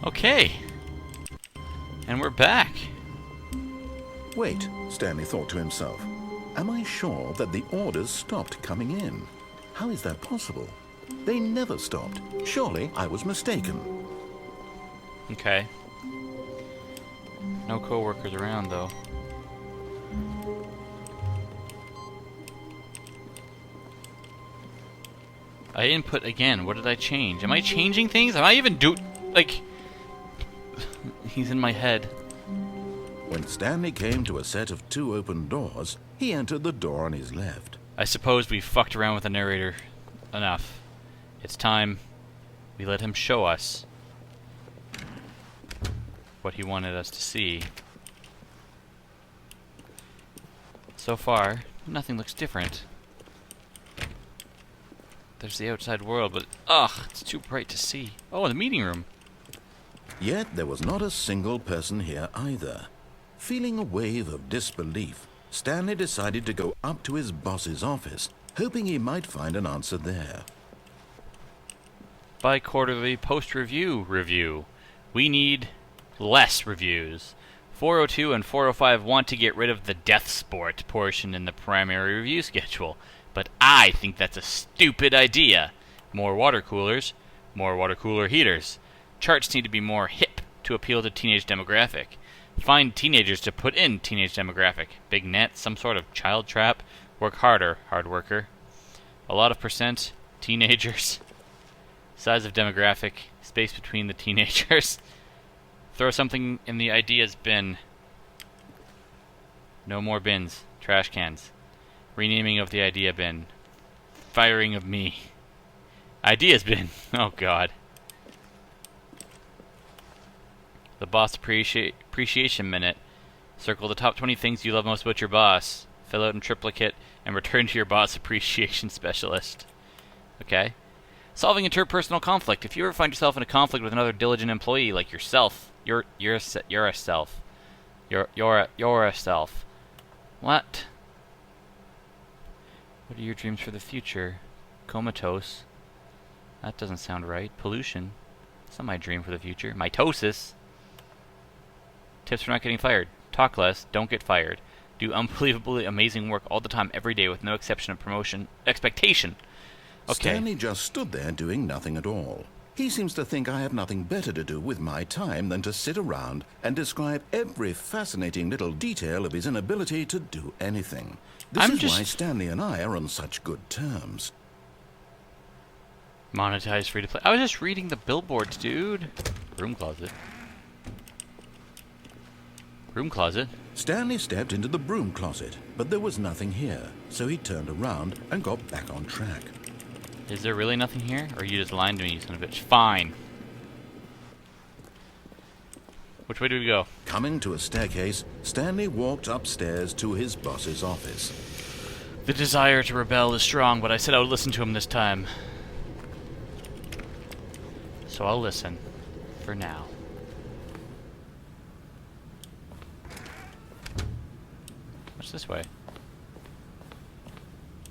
Okay. And we're back. Wait, Stanley thought to himself. Am I sure that the orders stopped coming in? How is that possible? They never stopped. Surely I was mistaken. Okay. No co-workers around, though. I input again. What did I change? Am I changing things? Am I even like... He's in my head. When Stanley came to a set of 2 open doors, he entered the door on his left. I suppose we fucked around with the narrator enough. It's time we let him show us what he wanted us to see. So far, nothing looks different. There's the outside world, but it's too bright to see. Oh, the meeting room. Yet there was not a single person here either. Feeling a wave of disbelief, Stanley decided to go up to his boss's office, hoping he might find an answer there. Bi-quarterly post-review review. We need less reviews. 402 and 405 want to get rid of the death sport portion in the primary review schedule, but I think that's a stupid idea. More water coolers, more water cooler heaters. Charts need to be more hip to appeal to teenage demographic. Find teenagers to put in teenage demographic. Big net, some sort of child trap. Work harder, hard worker. A lot of percent, teenagers. Size of demographic, space between the teenagers. Throw something in the ideas bin. No more bins, trash cans. Renaming of the idea bin. Firing of me. Ideas bin. Oh god. The boss appreciation minute. Circle the top 20 things you love most about your boss. Fill out in triplicate and return to your boss appreciation specialist. Okay. Solving interpersonal conflict. If you ever find yourself in a conflict with another diligent employee like yourself, you're a self. You're a self. What? What are your dreams for the future? Comatose. That doesn't sound right. Pollution. That's not my dream for the future. Mitosis. Tips for not getting fired. Talk less. Don't get fired. Do unbelievably amazing work all the time, every day, with no exception of promotion expectation. Okay. Stanley just stood there doing nothing at all. He seems to think I have nothing better to do with my time than to sit around and describe every fascinating little detail of his inability to do anything. This is why Stanley and I are on such good terms. Monetized free to play. I was just reading the billboards, dude. Room closet. Room closet. Stanley stepped into the broom closet, but there was nothing here, so he turned around and got back on track. Is there really nothing here? Or are you just lying to me, you son of a bitch? Fine. Which way do we go? Coming to a staircase, Stanley walked upstairs to his boss's office. The desire to rebel is strong, but I said I would listen to him this time. So I'll listen. For now. What's this way?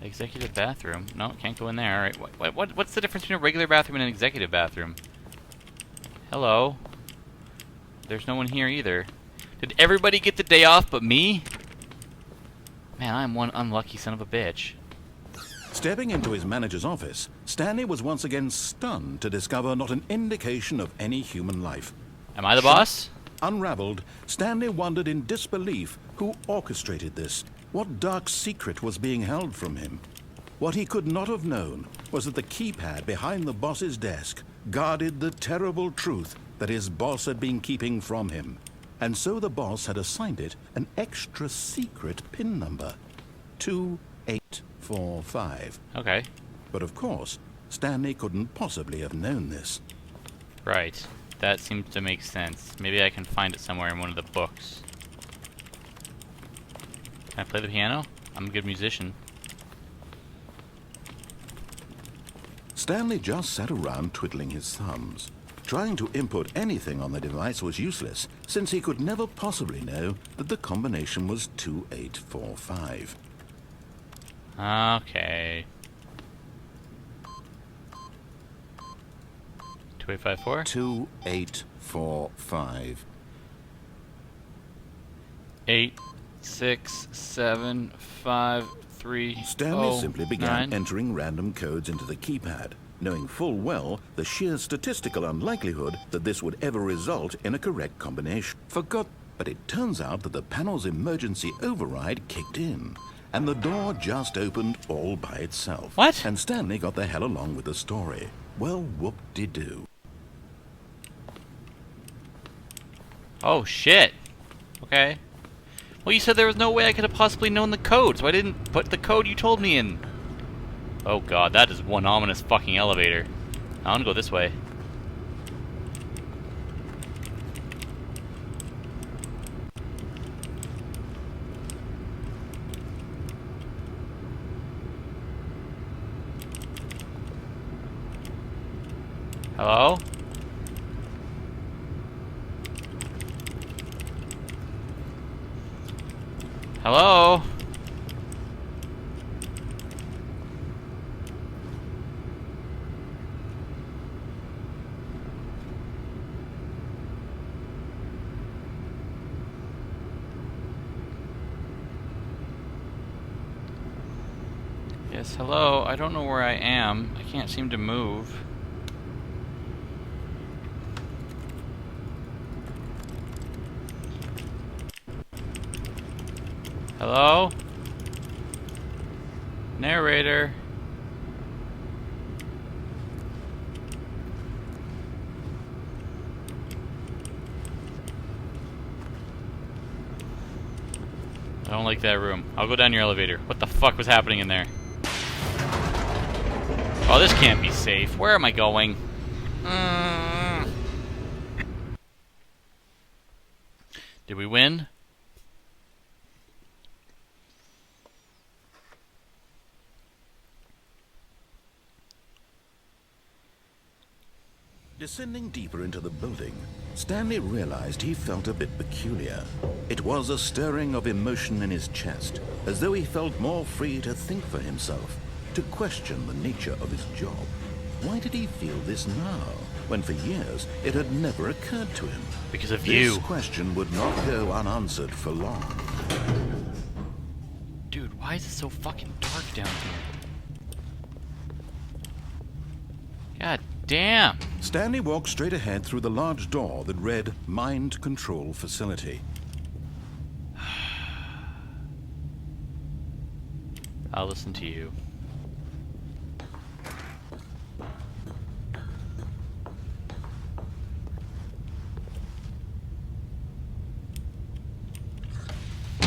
Executive bathroom. No, can't go in there. Alright, what's the difference between a regular bathroom and an executive bathroom? Hello? There's no one here either. Did everybody get the day off but me? Man, I'm one unlucky son of a bitch. Stepping into his manager's office, Stanley was once again stunned to discover not an indication of any human life. Am I the boss? Unraveled, Stanley wondered in disbelief who orchestrated this. What dark secret was being held from him? What he could not have known was that the keypad behind the boss's desk guarded the terrible truth that his boss had been keeping from him. And so the boss had assigned it an extra secret PIN number. 2845. Okay. But of course, Stanley couldn't possibly have known this. Right. That seems to make sense. Maybe I can find it somewhere in one of the books. Can I play the piano? I'm a good musician. Stanley just sat around twiddling his thumbs. Trying to input anything on the device was useless, since he could never possibly know that the combination was 2845. Okay. 2854? 2845. 8, 6, 7, 5, 3. Stanley simply began entering random codes into the keypad, knowing full well the sheer statistical unlikelihood that this would ever result in a correct combination. But it turns out that the panel's emergency override kicked in, and the door just opened all by itself. What? And Stanley got the hell along with the story. Well, whoop-de-doo. Oh, shit. Okay. Well, you said there was no way I could have possibly known the code, so I didn't put the code you told me in. Oh god, that is one ominous fucking elevator. I want to go this way. Hello? Hello? Yes, hello. I don't know where I am. I can't seem to move. Hello? Narrator. I don't like that room. I'll go down your elevator. What the fuck was happening in there? Oh, this can't be safe. Where am I going? Did we win? Descending deeper into the building, Stanley realized he felt a bit peculiar. It was a stirring of emotion in his chest, as though he felt more free to think for himself, to question the nature of his job. Why did he feel this now, when for years it had never occurred to him? Because of you. This question would not go unanswered for long. Dude, why is it so fucking dark down here? God damn. Stanley walked straight ahead through the large door that read Mind Control Facility. I'll listen to you.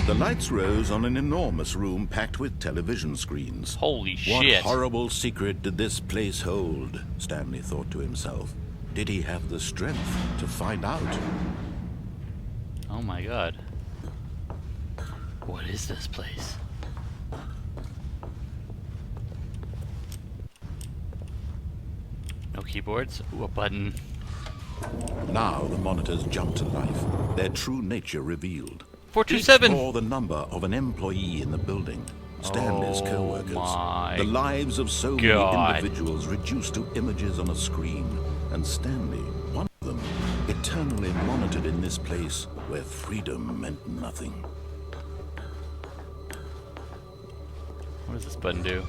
The lights rose on an enormous room packed with television screens. Holy What shit. horrible secret did this place hold? Stanley thought to himself. Did he have the strength to find out? Oh my god. What is this place? No keyboards? Ooh, a button. Now the monitors jumped to life, their true nature revealed. 427! Each bore the number of an employee in the building. Stanley's co-workers. The lives of so many individuals reduced to images on a screen. And Stanley, one of them, eternally monitored in this place where freedom meant nothing. What does this button do?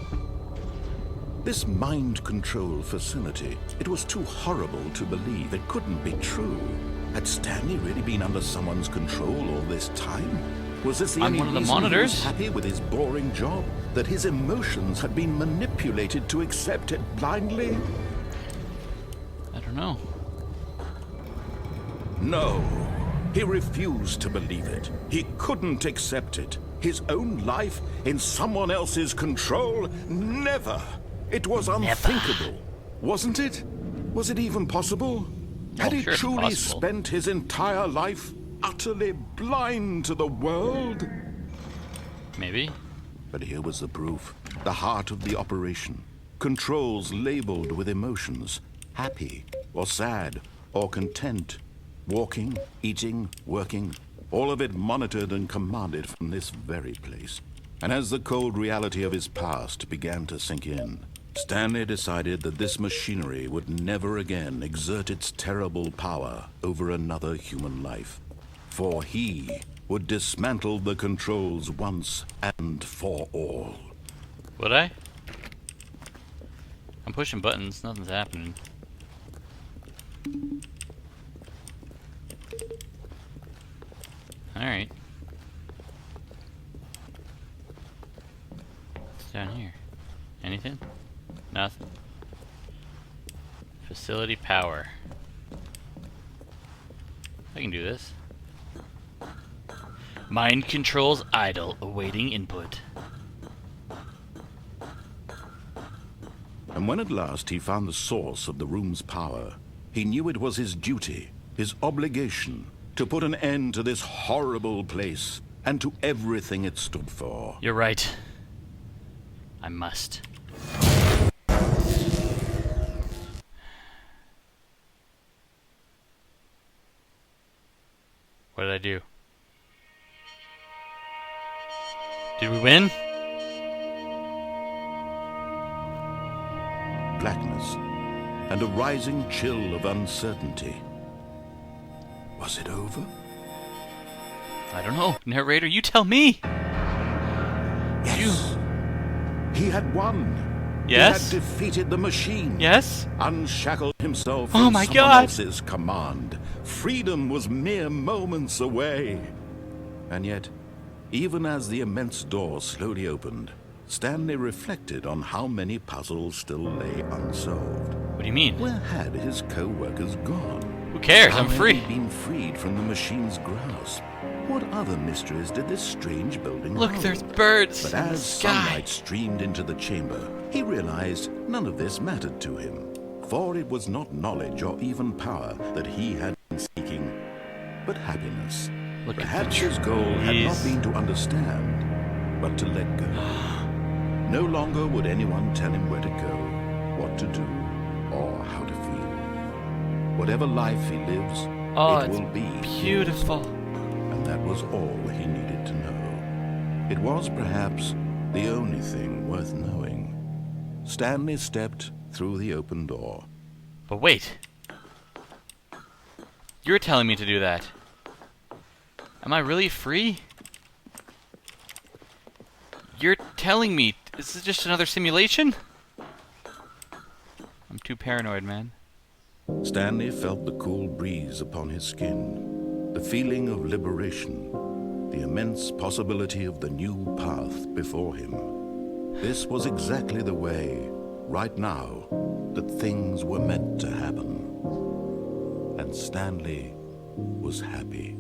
This mind control facility, it was too horrible to believe. It couldn't be true. Had Stanley really been under someone's control all this time? Was this the only reason he was happy with his boring job? That his emotions had been manipulated to accept it blindly? I don't know. No. He refused to believe it. He couldn't accept it. His own life in someone else's control? Never. It was unthinkable. Wasn't it? Was it even possible? Had he truly spent his entire life utterly blind to the world? Maybe. But here was the proof. The heart of the operation. Controls labeled with emotions. Happy, or sad, or content. Walking, eating, working. All of it monitored and commanded from this very place. And as the cold reality of his past began to sink in, Stanley decided that this machinery would never again exert its terrible power over another human life, for he would dismantle the controls once and for all. Would I? I'm pushing buttons, nothing's happening. Alright. What's down here? Anything? Nothing. Facility power. I can do this. Mind controls idle, awaiting input. And when at last he found the source of the room's power, he knew it was his duty, his obligation, to put an end to this horrible place and to everything it stood for. You're right. I must. What did I do? Did we win? Blackness and a rising chill of uncertainty. Was it over? I don't know. Narrator, you tell me! Yes. He had won. Yes? He had defeated the machine. Yes? Unshackled himself Oh from my someone God. else's command. Freedom was mere moments away. And yet, even as the immense door slowly opened, Stanley reflected on how many puzzles still lay unsolved. What do you mean? Where had his co-workers gone? Who cares? How I'm had free. he been freed from the machine's grasp? What other mysteries did this strange building Look, hold? there's birds But in the as sky. sunlight streamed into the chamber, he realized none of this mattered to him, for it was not knowledge or even power that he had been seeking, but happiness. Look at Perhaps the his goal had not trees. been to understand, but to let go. No longer would anyone tell him where to go, what to do, or how to feel. Whatever life he lives, Oh, it it's will be beautiful. his. And that was all he needed to know. It was perhaps the only thing worth knowing. Stanley stepped through the open door. But wait. You're telling me to do that. Am I really free? You're telling me this is just another simulation? I'm too paranoid, man. Stanley felt the cool breeze upon his skin, the feeling of liberation, the immense possibility of the new path before him. This was exactly the way, right now, that things were meant to happen. And Stanley was happy.